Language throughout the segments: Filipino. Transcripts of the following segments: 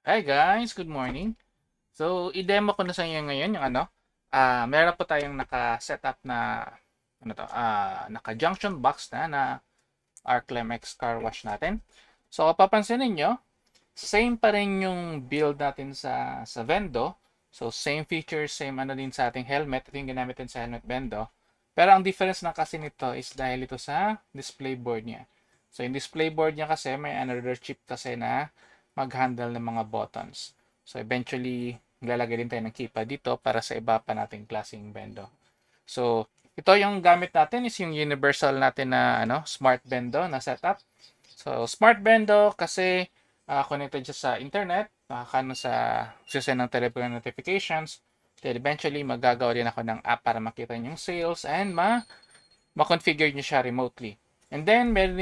Hi guys, good morning. So, i-demo ko na sa inyo ngayon yung meron po tayong naka-setup na naka-junction box na Arclemex car wash natin. So, kung papansinin niyo, same pa rin yung build natin sa Vendo. So, same features, same din sa ating helmet. Ito yung ginamit din sa helmet Vendo. Pero ang difference na kasi nito is dahil ito sa display board niya. So, yung display board niya kasi may another chip kasi na mag-handle ng mga buttons. So, eventually, maglalagay din tayo ng keypad dito para sa iba pa nating klaseng Vendo. So, ito yung gamit natin is yung universal natin na smart Vendo na setup. So, smart Vendo kasi connected siya sa internet, makakano sa send ng telephone notifications. Then eventually, magagawa din ako ng app para makita yung sales and ma-configure nyo siya remotely. And then, pwede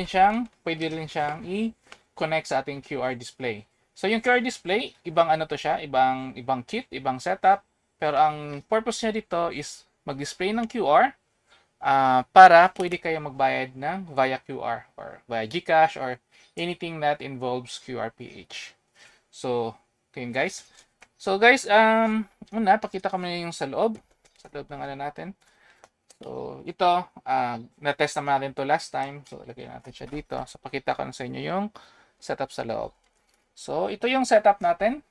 rin siyang i-connect sa ating QR display. So, yung QR display, ibang to siya, ibang kit, ibang setup. Pero ang purpose niya dito is mag-display ng QR para pwede kayo magbayad ng via QR or via GCash or anything that involves QRPH. So, ito yun guys. So guys, pakita ko muna yung sa loob ng natin. So, ito, na-test naman natin to last time. So, lagay natin siya dito. So, pakita ko na sa inyo yung setup sa loob. So, ito yung setup natin.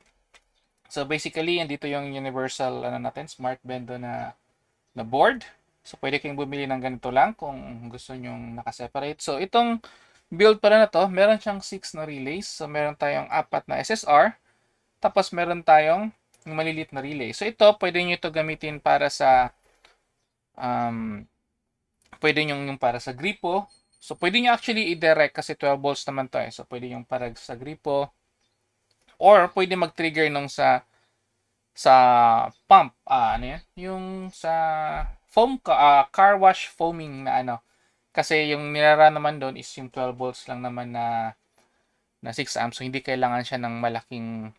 So, basically, andito yung universal natin, smart bendo na board. So, pwede kayong bumili ng ganito lang kung gusto nyong nakaseparate. So, itong build pala na to, meron siyang 6 na relays. So, meron tayong 4 na SSR. Tapos, meron tayong maliliit na relay. So, ito, pwede nyo ito gamitin para sa pwede nyo yung para sa gripo. So, pwede nyo actually i-direct kasi 12 volts naman to eh. So, pwede yung para sa gripo. Or, pwede mag-trigger nung sa pump. Ano yan? Yung sa car wash foaming na Kasi yung nilara naman doon is yung 12 volts lang naman na 6 amps. So, hindi kailangan siya ng malaking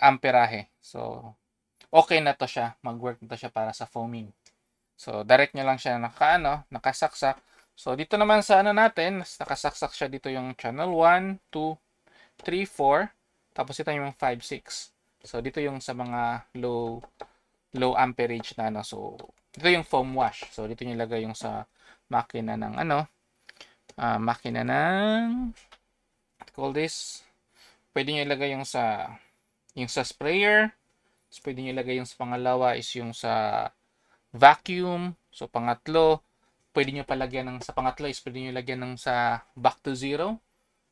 amperahe. So, okay na to siya. Mag-work na to siya para sa foaming. So, direct nyo lang siya nakasaksak. So, dito naman sa natin, nakasaksak siya dito yung channel 1, 2, 3, 4. Tapos ito yung 5, 6. So, dito yung sa mga low amperage na So, dito yung foam wash. So, dito nyo ilagay yung sa makina ng makina ng call this. Pwede nyo ilagay yung sa sprayer. So, pwede nyo ilagay yung sa pangalawa is yung sa vacuum. So, pangatlo, pwede nyo palagyan sa pangatlo is pwede nyo lagyan ng sa back to zero.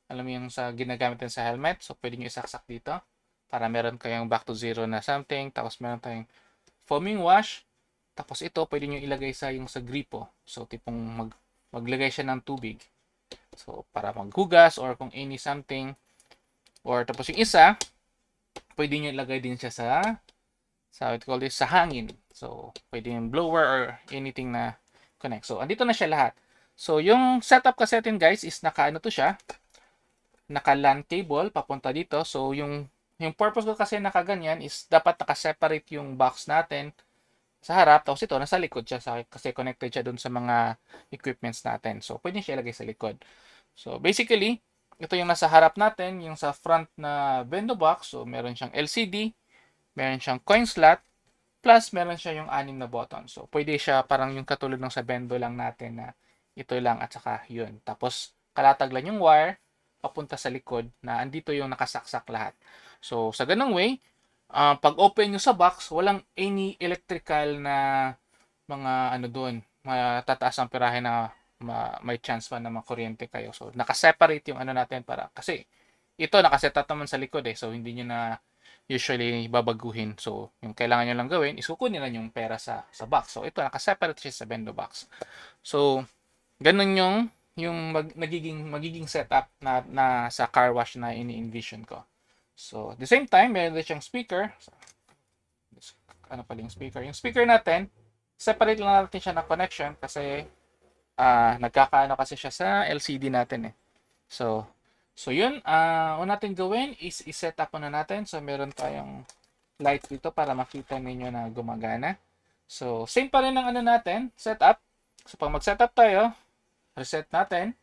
Alam mo yung sa ginagamit din sa helmet. So, pwede nyo isaksak dito para meron kayong back to zero na something. Tapos, meron tayong foaming wash. Tapos, ito, pwede nyo ilagay yung sa gripo. So, tipong maglagay siya ng tubig. So, para maghugas or kung any something. Or, tapos yung isa, pwede nyo ilagay din siya sa hangin. So, pwede yung blower or anything na connect. So, andito na siya lahat. So, yung setup kasi natin guys is naka-LAN cable papunta dito. So, yung purpose ko kasi nakaganyan is dapat naka-separate yung box natin sa harap. Tapos ito, nasa likod siya kasi connected siya dun sa mga equipments natin. So, pwede siya ilagay sa likod. So, basically, ito yung nasa harap natin, yung sa front na Vendo box. So, meron siyang LCD, meron siyang coin slot, plus meron siya yung 6 na button. So, pwede siya parang yung katulad ng sa Vendo lang natin na ito lang at saka yun. Tapos, kalatag lang yung wire papunta sa likod na andito yung nakasaksak lahat. So, sa ganung way, pag open nyo sa box, walang any electrical na mga doon, matataas ang pirahe na may chance pa na makuryente kayo. So, nakaseparate yung natin para, kasi ito nakasetat naman sa likod eh. So, hindi nyo na usually babaguhin. So, yung kailangan nyo lang gawin is kukunin lang yung pera sa box. So, ito nakaseparate siya sa Vendo box. So, ganun yung magiging setup na sa car wash na ini-envision ko. So, at the same time, meron din siyang speaker. So, pala yung speaker? Yung speaker natin, separate lang natin siya na connection kasi nagkakaano kasi siya sa LCD natin eh. So yun, una natin gawin is i-set up muna natin. So, meron tayong light dito para makita ninyo na gumagana. So, same pa rin ang natin, setup. So, pag mag-setup tayo, reset natin.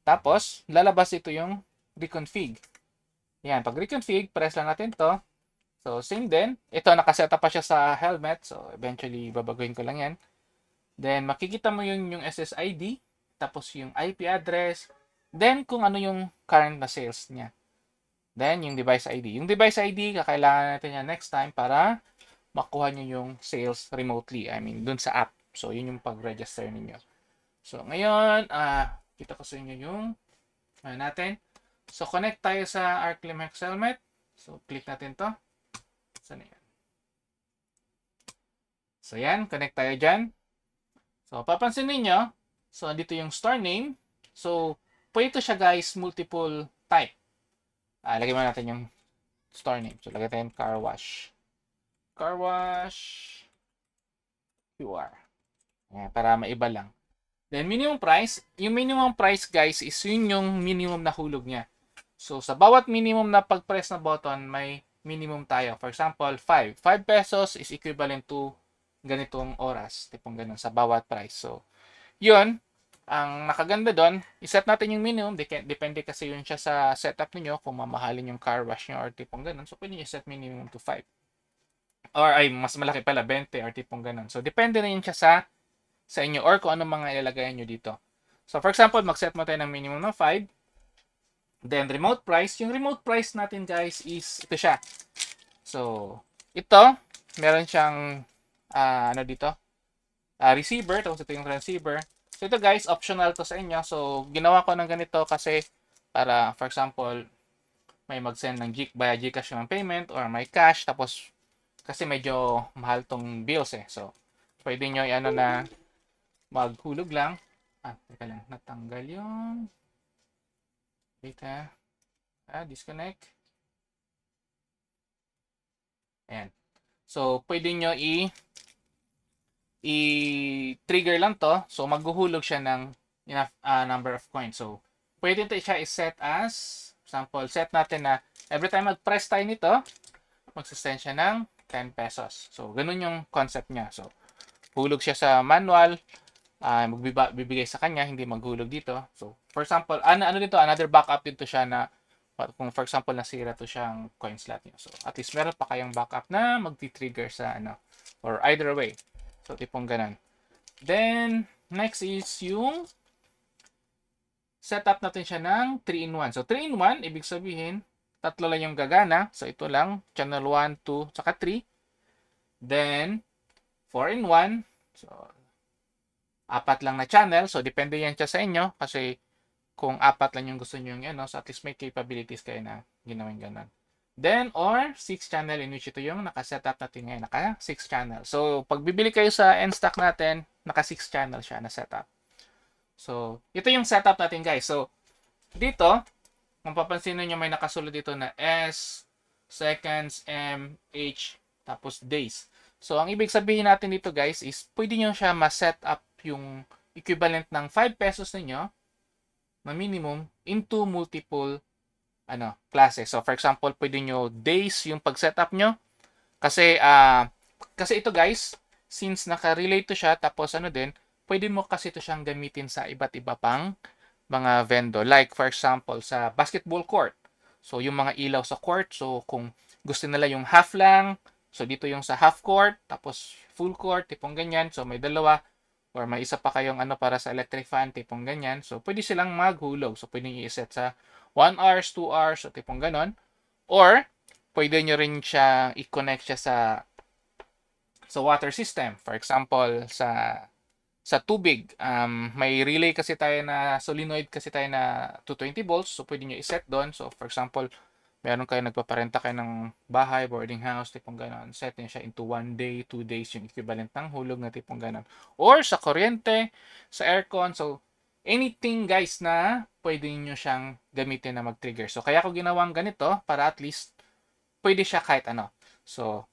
Tapos, lalabas ito yung reconfig. Yan, pag reconfig, press lang natin to. So, same din. Ito, nakaset up pa siya sa helmet. So, eventually, babaguhin ko lang yan. Then, makikita mo yung SSID, tapos yung IP address, then kung ano yung current na sales niya. Then, yung device ID. Yung device ID, kakailangan natin yan next time para makuha nyo yung sales remotely. I mean, dun sa app. So, yun yung pag-register ninyo. So, ngayon, kita ko sa inyo yung natin. So, connect tayo sa ArcLMX helmet. So, click natin to. Saan yan? So, yan. Connect tayo dyan. So, papansin ninyo, so, andito yung store name. So, pwede ito siya guys, multiple type. Lagay mo natin yung store name. So, lagay tayo car wash. Car wash QR. Ayan, para maiba lang. Then, minimum price. Yung minimum price, guys, is yun yung minimum na hulog niya. So, sa bawat minimum na pag-press na button, may minimum tayo. For example, 5. 5 pesos is equivalent to ganitong oras. Tipong ganun sa bawat price. So, yun. Ang nakaganda doon, iset natin yung minimum. Depende kasi yun siya sa setup niyo kung mamahalin yung car wash nyo or tipong ganun. So, pwede nyo set minimum to 5. Or ay, mas malaki pala, 20 or tipong ganun. So, depende na yun siya sa inyo or kung ano mga ilalagay nyo dito. So, for example, mag-set mo tayo ng minimum ng 5. Then, remote price. Yung remote price natin, guys, is ito siya. So, ito, meron siyang, ano dito? Receiver. Tapos ito yung transceiver. So, ito, guys, optional to sa inyo. So, ginawa ko ng ganito kasi para, for example, may mag-send ng via Gcash ng payment or may cash. Tapos, kasi medyo mahal tong bills eh. So, pwede nyo i-ano na maghulog lang. Teka lang. Natanggal yung data. Disconnect. Ayan. So, pwede nyo i-trigger lang to. So, maghuhulog siya ng enough number of coins. So, pwede ito siya i-set as, example, set natin na every time mag-press tayo nito, magsasend siya ng 10 pesos. So, ganun yung concept niya. So, hulog siya sa manual, bibigay sa kanya, hindi maghulog dito. So, for example, ano dito, another backup dito siya na, kung for example, nasira to siyang coin slot niya. So, at least meron pa kayong backup na magti-trigger sa or either way. So, tipong ganun. Then, next is yung setup natin siya ng 3-in-1. So, 3-in-1, ibig sabihin, tatlo lang yung gagana. So, ito lang. Channel 1, 2, saka 3. Then, 4-in-1. So, 4 lang na channel. So, depende yan siya sa inyo. Kasi, kung 4 lang yung gusto nyo yung so at least may capabilities kayo na ginawin ganun. Then, or 6 channel in which ito yung naka-setup natin ngayon. Naka-6 channel. So, pag bibili kayo sa N-Stock natin, naka-6 channel siya na setup. So, ito yung setup natin guys. So, dito, kung papansin nyo may nakasulod dito na S, seconds, M, H, tapos days. So, ang ibig sabihin natin dito guys is pwede nyo siya ma-set up yung equivalent ng 5 pesos ninyo na minimum into multiple classes. So, for example, pwede nyo days yung pag-setup nyo. Kasi ito guys, since naka-relate to siya, tapos din, pwede mo kasi ito siyang gamitin sa iba't iba pang mga vendor. Like, for example, sa basketball court. So, yung mga ilaw sa court. So, kung gusto nila yung half lang, so dito yung sa half court, tapos full court, tipong ganyan. So, may dalawa. Or may isa pa kayong para sa electric fan, tipong ganyan. So, pwede silang maghulog. So, pwede nyo i-set sa 1 hours, 2 hours, so tipong ganon. Or, pwede nyo rin siya i-connect siya sa water system. For example, sa tubig, may relay kasi tayo na solenoid kasi tayo na 220 volts. So, pwede nyo i-set doon. So, for example, meron kayo nagpaparenta kayo ng bahay, boarding house, tipong ganon. Set nyo siya into 1 day, 2 days, yung equivalent ng hulog na tipong ganon. Or sa kuryente, sa aircon. So, anything guys na pwede nyo siyang gamitin na mag-trigger. So, kaya ko ginawang ganito para at least pwede siya kahit ano. So,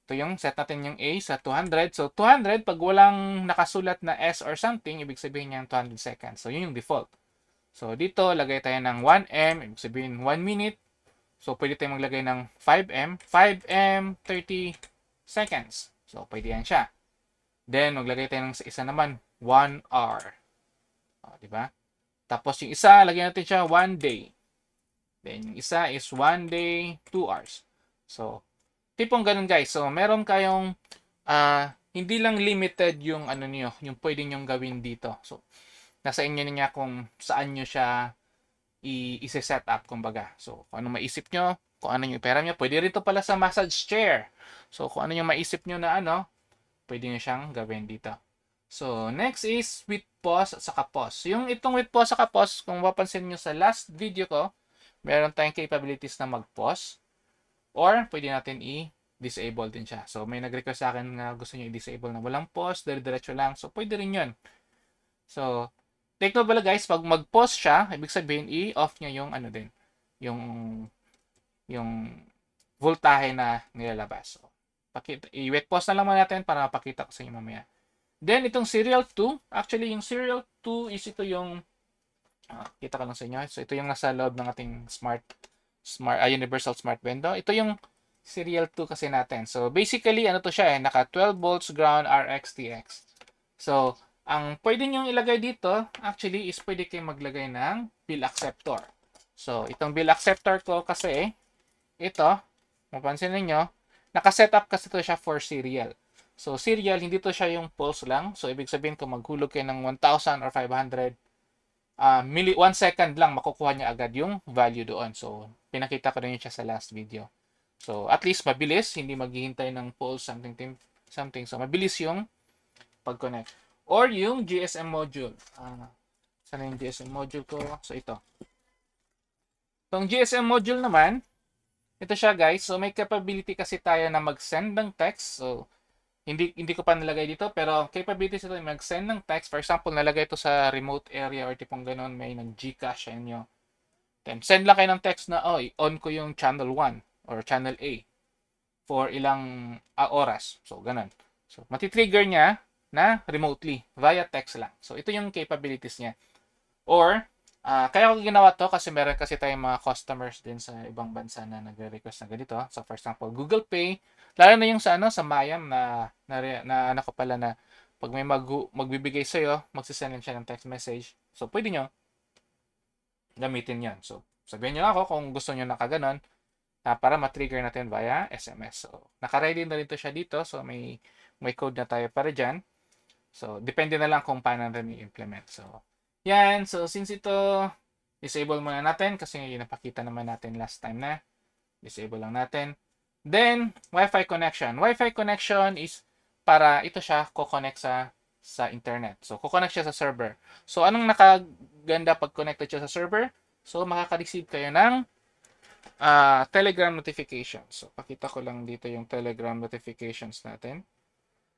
ito yung set natin yung A sa 200. So, 200, pag walang nakasulat na S or something, ibig sabihin niya 200 seconds. So, yun yung default. So, dito, lagay tayo ng 1M, ibig sabihin 1 minute. So, pwede tayo maglagay ng 5M. 5M, 30 seconds. So, pwede yan siya. Then, maglagay tayo ng isa naman, 1 hour. Diba? Tapos, yung isa, lagyan natin siya 1 day. Then, yung isa is 1 day, 2 hours. So, tipong ganun guys. So, meron kayong hindi lang limited yung ano niyo, yung pwede niyo gawin dito. So, nasa inyo niya kung saan niyo siya i-set up kumbaga. So, kung ano maisip nyo, kung ano yung pera nyo, pwede rin to pala sa massage chair. So, kung ano yung maisip nyo na ano, pwede nyo siyang gawin dito. So, next is with pause at saka pause. Yung itong with pause saka pause, kung mapapansin nyo sa last video ko, meron tayong capabilities na mag-pause or pwede natin i-disable din siya. So, may nag-request sa akin na gusto nyo i-disable na walang pause, dire-diretso lang. So, pwede rin yun. So, take note pala guys, pag mag-pause siya, ibig sabihin i-off niya yung ano din, yung yung voltahe na nilalabas. So, i-wet pause na lang natin para mapakita ko sa inyo mamaya. Then, itong serial 2, actually yung serial 2 is ito yung, kita ko lang sa inyo. So, ito yung nasa loob ng ating universal smart window. Ito yung serial 2 kasi natin. So, basically, ano to siya naka 12 volts ground RX TX. So, ang pwede nyo ilagay dito, actually, is pwede kayong maglagay ng bill acceptor. So, itong bill acceptor ko kasi, ito, mapansin ninyo, nakaset up kasi ito siya for serial. So, serial, hindi to siya yung pulse lang. So, ibig sabihin kung maghulog kayo ng 1,000 or 500, 1 second lang, makukuha niya agad yung value doon. So, pinakita ko rin siya sa last video. So, at least mabilis, hindi maghihintay ng pulse, something. So, mabilis yung pag-connect. Or yung GSM module. Saan yung GSM module ko? So, ito. Itong GSM module naman, ito siya guys. So, may capability kasi tayo na mag-send ng text. So, hindi ko pa nalagay dito. Pero, capabilities ito mag-send ng text. For example, nalagay ito sa remote area or tipong ganun. May nag-Gcash sa inyo. Then, send lang kayo ng text na, on ko yung channel 1 or channel A for ilang oras. So, ganun. So, matitrigger niya na remotely via text lang. So, ito yung capabilities niya. Or, kaya ko ginawa to kasi meron kasi tayong mga customers din sa ibang bansa na nagre-request na ganito. So, for example, Google Pay, lalo na yung sa Mayam na ano ko pala na pag may magbibigay sa'yo, magsisend siya ng text message. So, pwede nyo gamitin yan. So, sabihin nyo ako kung gusto nyo nakaganon para ma-trigger natin via SMS. So, naka-ready na rin to siya dito. So, may code na tayo para dyan. So, depende na lang kung paano natin i-implement. So, yan. So, since ito, disable muna natin kasi napakita naman natin last time na. Disable lang natin. Then, Wi-Fi connection. Wi-Fi connection is para ito siya ko-connect sa internet. So, ko-connect siya sa server. So, anong nakaganda pag connected siya sa server? So, makaka-receive kayo ng Telegram notifications. So, pakita ko lang dito yung Telegram notifications natin.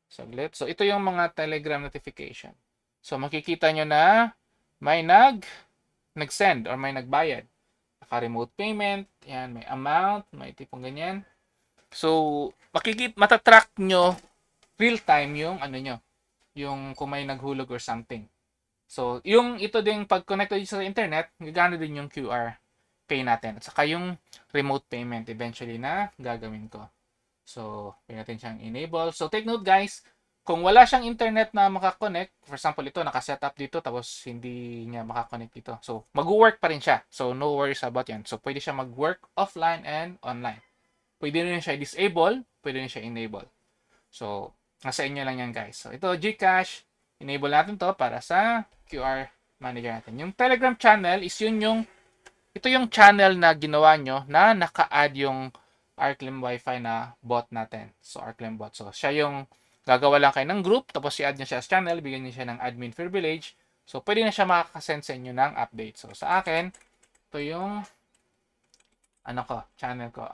Saglit. So, ito yung mga Telegram notification. So, makikita nyo na may nag-send or may nagbayad. Naka-remote payment. Yan, may amount. May tipong ganyan. So, matatrack nyo real time yung ano nyo. Yung kung may naghulog or something. So, yung ito din pag connected sa internet, gagana din yung QR pay natin. At saka yung remote payment eventually na gagawin ko. So, pwede natin siyang enable. So, take note guys, kung wala siyang internet na makakonect, for example, ito, nakaset up dito, tapos hindi niya makakonect dito. So, mag-work pa rin siya. So, no worries about yan. So, pwede siya mag-work offline and online. Pwede rin siya i-disable, pwede rin siya enable. So, nasa inyo lang yan guys. So, ito, Gcash, enable natin to para sa QR manager natin. Yung Telegram channel is ito yung channel na ginawa nyo na naka-add yung Arclem Wi-Fi na bot natin. So, Arclem bot. So, siya yung gagawa lang kayo ng group, tapos i-add nyo siya sa channel, bigyan nyo siya ng admin privilege. So, pwede na siya makakasend sa inyo ng update. So, sa akin, ito yung channel ko,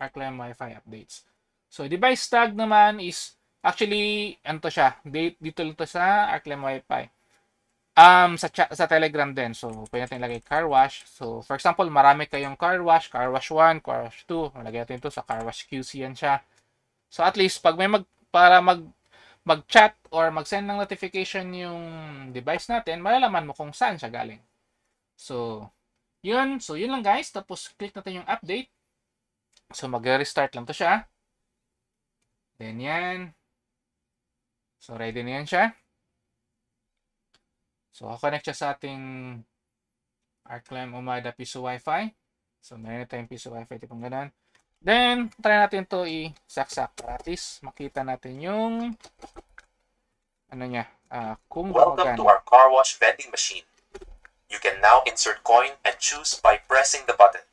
Arclem Wi-Fi updates. So, device tag naman is, actually, dito lang to sa Arclem Wi-Fi. Sa Telegram din. So, pwede natin ilagay car wash. So, for example, marami kayong car wash 1, car wash 2. Lagay natin ito sa car wash QC yan siya. So, at least, pag may mag-chat or mag-send ng notification yung device natin, malalaman mo kung saan siya galing. So, yun. So, yun lang guys. Tapos, click natin yung update. So, mag-restart lang to siya. Then, yan. So, ready na yan siya. So, connect siya sa ating Arclem Umada Piso Wi-Fi. So, meron tayong piece of Wi-Fi tipong ganun. Then, try natin to i-saksak para at least makita natin yung ano niya, kung Welcome to gumagana. our car wash vending machine. You can now insert coin and choose by pressing the button.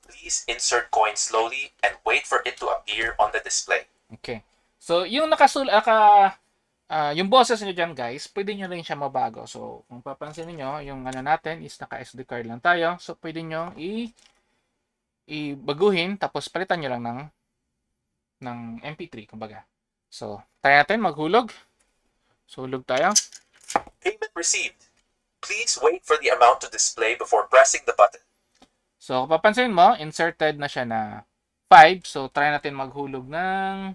Please insert coin slowly and wait for it to appear on the display. Okay. So, yung yung boses nyo dyan guys, pwede nyo rin siya mabago. So, kung papansin niyo yung ano natin is naka SD card lang tayo. So, pwede nyo i-baguhin tapos palitan nyo lang ng MP3 kumbaga. So, try natin maghulog. So, hulog tayo. Payment received. Please wait for the amount to display before pressing the button. So, kung papansin mo, inserted na siya na 5. So, try natin maghulog ng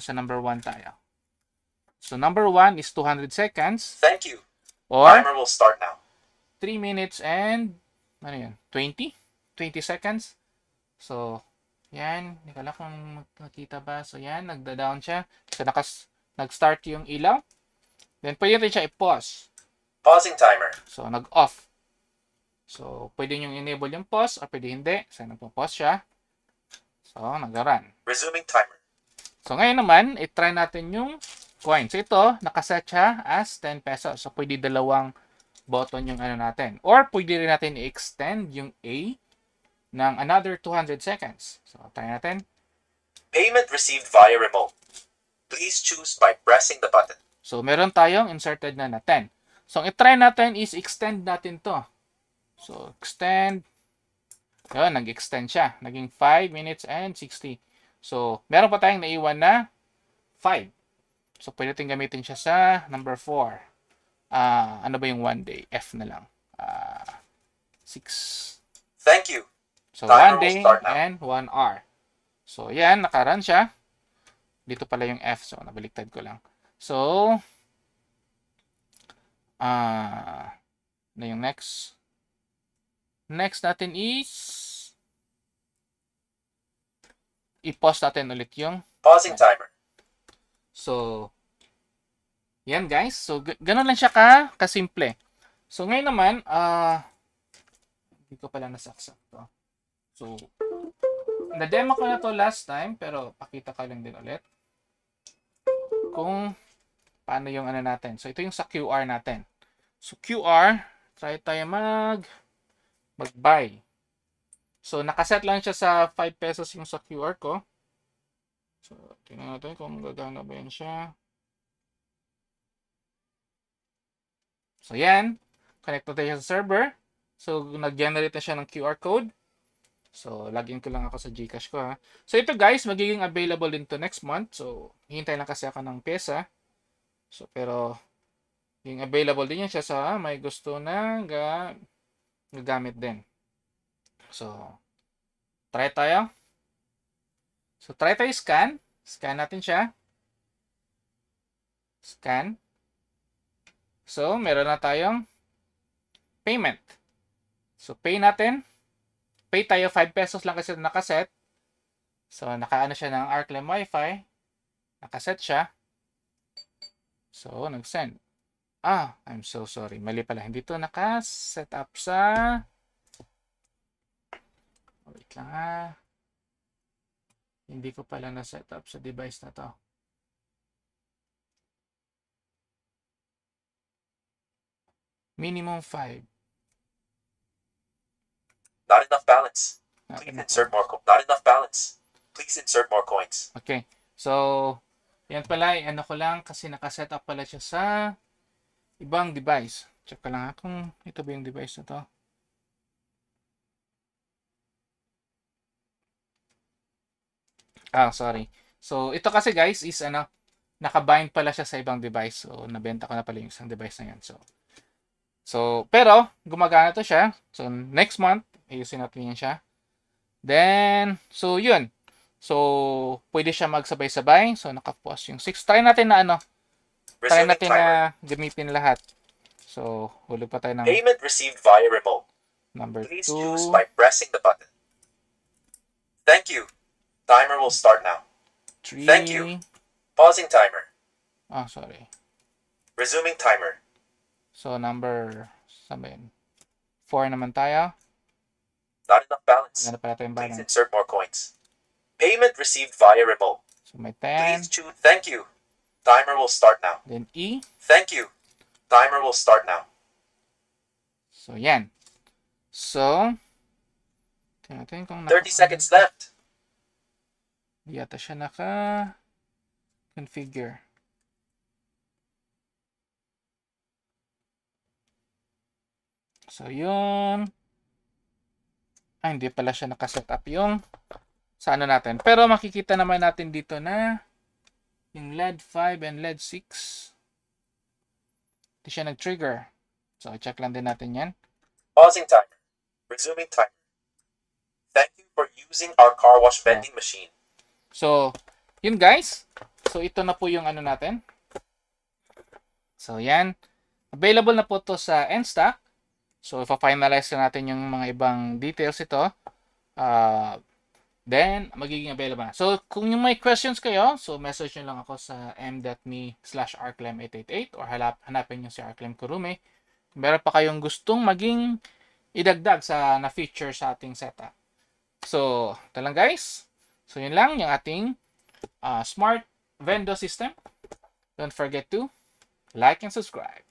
sa number 1 tayo. So, number 1 is 200 seconds. Thank you. Or Timer will start now. 3 minutes and 20 seconds. So, yan. Hindi ko alam kung makita ba. So, yan. Nagda-down siya. So, nag-start yung ilaw. Then, pwede rin siya i-pause. Pausing timer. So, nag-off. So, pwede nyo enable yung pause or pwede hindi. So, nagpo-pause siya. So, nag-run. Resuming timer. So, ngayon naman, i-try natin yung coin. So, ito, nakaset siya as 10 pesos. So, pwede dalawang button yung ano natin. Or, pwede rin natin i-extend yung A ng another 200 seconds. So, try natin. Payment received via remote. Please choose by pressing the button. So, meron tayong inserted na 10. So, ang i-try natin is extend natin to. So, extend. Yun, nag-extend siya. Naging 5 minutes and 60. So, meron pa tayong naiwan na 5. So, pwede natin gamitin siya sa number 4. Ano ba yung 1 day? F na lang. 6. Thank you. So, Timer 1 day will start now. and 1 hour. So, yan, nakarun siya. Dito pala yung F. So, nabaliktad ko lang. So, na yung next. Next natin is i-pause natin ulit yung Pausing timer. So, yan guys. So, ganun lang siya kasimple. So, ngayon naman, hindi ko pala nasaksak to. So, na-demo ko na to last time, pero pakita ko lang din ulit. Kung paano yung ano natin. So, ito yung sa QR natin. So, QR, try tayo mag-buy. So, nakaset lang siya sa 5 pesos yung sa QR ko. So, tingnan natin kung gagana ba yan siya. So, yan. Connect na tayo sa server. So, nag-generate na siya ng QR code. So, login ko lang ako sa GCash ko ha. So, ito guys, magiging available din to next month. So, hintay lang kasi ako ng pyesa. So, pero, yung available din yan siya sa may gusto na gagamit din. So, try tayo. So, try tayo scan. Scan natin siya. Scan. So, meron na tayong payment. So, pay natin. Pay tayo 5 pesos lang kasi nakaset. So, nakaano siya ng Arclem Wi-Fi. Nakaset siya. So, nag-send. I'm so sorry. Mali pala. Hindi to nakaset up sa... Wait lang ha. Hindi ko pala na-set up sa device na to. Minimum 5. Not enough balance. Please insert more. Not enough balance. Please insert more coins. Okay. So, yan pala. Ano ko lang kasi nakaset up pala siya sa ibang device. Check ko lang ha kung ito ba yung device na to. Sorry. So, ito kasi guys is nakabind pala siya sa ibang device. So, nabenta ko na pala yung isang device na yan. So, pero, gumagana to siya. So, next month, ayusin natin yan siya. Then, so, yun. So, pwede siya magsabay-sabay. So, naka-pause yung 6. Try natin na try natin na gamitin lahat. So, hulog pa tayo ng Payment received via remote. number 2. Please choose by pressing the button. Thank you. Timer will start now. 3. Thank you. Pausing timer. Sorry. Resuming timer. So, number 4 naman tayo. Not enough balance. Maganda pala tayong Please balance. insert more coins. Payment received via remote. So may Please 10. choose. Thank you. Timer will start now. Then E. Thank you. Timer will start now. So yan. So, tingnan natin kung 30 seconds left. Di yata siya naka-configure. So, yun. Hindi pala siya nakaset up yung sa ano natin. Pero makikita naman natin dito na yung LED 5 and LED 6. Hindi siya nag-trigger. So, check lang din natin yan. Pausing timer. Resuming timer. Thank you for using our car wash vending machine. So, yun guys. So, ito na po yung ano natin. So, yan. Available na po to sa NSTOCK. So, ipa-finalize na natin yung mga ibang details ito. Then, magiging available na. So, kung yung may questions kayo, so message nyo lang ako sa m.me/arclem888 or hanapin nyo si Arclem Kurume. Kung meron pa kayong gustong maging idagdag sa na-feature sa ating setup. So, ito lang guys. So, yun lang yung ating smart Vendo system. Don't forget to like and subscribe.